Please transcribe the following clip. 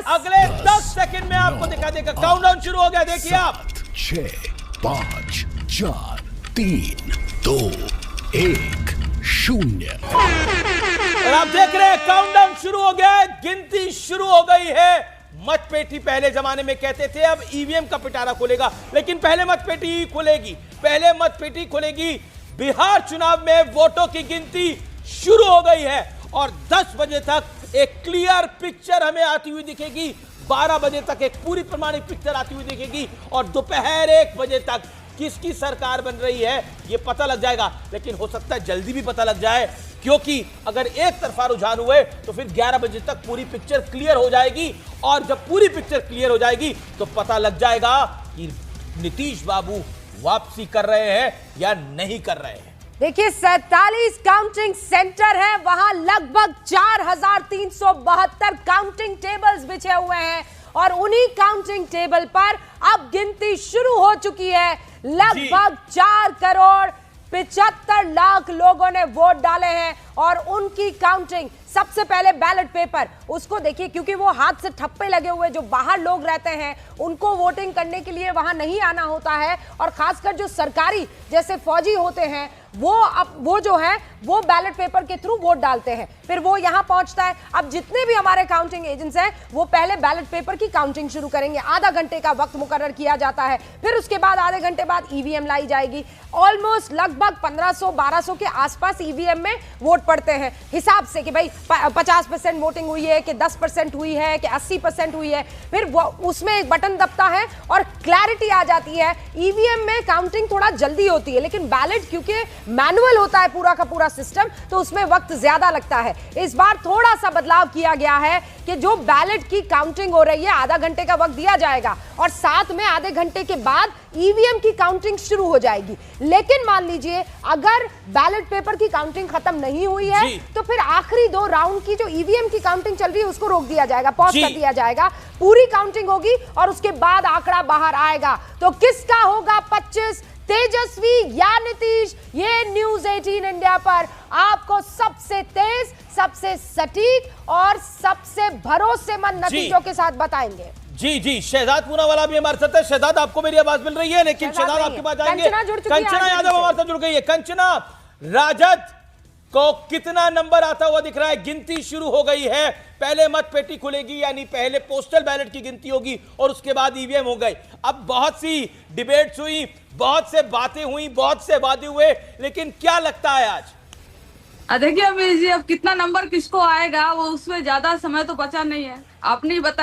अगले 10 सेकंड में आपको दिखा देगा। काउंटडाउन शुरू हो गया, देखिए आप। 6, 5, 4, 3, 2, 1, 0। और आप देख रहे हैं काउंटडाउन शुरू हो गया है, गिनती शुरू हो गई है। मतपेटी पहले जमाने में कहते थे, अब ईवीएम का पिटारा खुलेगा, लेकिन पहले मतपेटी खुलेगी, पहले मतपेटी खुलेगी। बिहार चुनाव में वोटों की गिनती शुरू हो गई है और 10 बजे तक एक क्लियर पिक्चर हमें आती हुई दिखेगी, 12 बजे तक एक पूरी प्रमाणित पिक्चर आती हुई दिखेगी और दोपहर 1 बजे तक किसकी सरकार बन रही है यह पता लग जाएगा। लेकिन हो सकता है जल्दी भी पता लग जाए, क्योंकि अगर एक तरफा रुझान हुए तो फिर 11 बजे तक पूरी पिक्चर क्लियर हो जाएगी और जब पूरी पिक्चर क्लियर हो जाएगी तो पता लग जाएगा कि नीतीश बाबू वापसी कर रहे हैं या नहीं कर रहे हैं। देखिए 47 काउंटिंग सेंटर है, वहां लगभग 4372 काउंटिंग टेबल्स बिछे हुए हैं और उन्हीं काउंटिंग टेबल पर अब गिनती शुरू हो चुकी है। लगभग 4 करोड़ 75 लाख लोगों ने वोट डाले हैं और उनकी काउंटिंग, सबसे पहले बैलेट पेपर उसको देखिए, क्योंकि वो हाथ से ठप्पे लगे हुए जो बाहर लोग रहते हैं उनको वोटिंग करने के लिए वहां नहीं आना होता है और खासकर जो सरकारी जैसे फौजी होते हैं वो जो है वो बैलेट पेपर के थ्रू वोट डालते हैं, फिर वो यहां पहुंचता है। अब जितने भी हमारे काउंटिंग एजेंट्स हैं वो पहले बैलेट पेपर की काउंटिंग शुरू करेंगे, आधा घंटे का वक्त मुकर्रर किया जाता है, फिर उसके बाद आधे घंटे बाद ईवीएम लाई जाएगी। ऑलमोस्ट लगभग 1500-1200 के आसपास ईवीएम में वोट पड़ते हैं, हिसाब से कि भाई 50% वोटिंग हुई है कि 10% हुई है कि 80% हुई है, फिर वो उसमें एक बटन दबता है और क्लैरिटी आ जाती है। ईवीएम में काउंटिंग थोड़ा जल्दी होती है, लेकिन बैलेट क्योंकि मैनुअल होता है पूरा का पूरा सिस्टम, तो उसमें वक्त ज्यादा लगता है। इस बार थोड़ा सा बदलाव किया गया है कि जो बैलेट की काउंटिंग हो रही है आधा घंटे का वक्त दिया जाएगा और साथ में आधे घंटे के बाद ईवीएम की काउंटिंग शुरू हो जाएगी। लेकिन मान लीजिए अगर बैलेट पेपर की काउंटिंग खत्म नहीं हुई है तो फिर आखिरी 2 राउंड की जो ईवीएम की काउंटिंग चल रही है उसको रोक दिया जाएगा, पॉज कर दिया जाएगा, पूरी काउंटिंग होगी और उसके बाद आंकड़ा बाहर आएगा। तो किसका होगा 25, तेजस्वी या नीतीश? ये न्यूज़ 18 इंडिया पर आपको सबसे तेज, सबसे सटीक और सबसे भरोसेमंद नतीजों के साथ बताएंगे। जी शहजाद पूनावाला भी हमारे साथ है। शहजाद, आपको मेरी आवाज मिल रही है? लेकिन शहजाद आपके पास आएंगे। कंचना यादव हमारे साथ जुड़ गई है। कंचना, राजद को कितना नंबर आता हुआ दिख रहा है? गिनती शुरू हो गई है, पहले मतपेटी खुलेगी यानी पहले पोस्टल बैलेट की गिनती होगी और उसके बाद ईवीएम हो गई। अब बहुत सी डिबेट्स हुई, बहुत से बातें हुई, बहुत से वादे हुए, लेकिन क्या लगता है आज? देखिए अब कितना नंबर किसको आएगा वो उसमें ज्यादा समय तो बचा नहीं है, आपने ही बताया।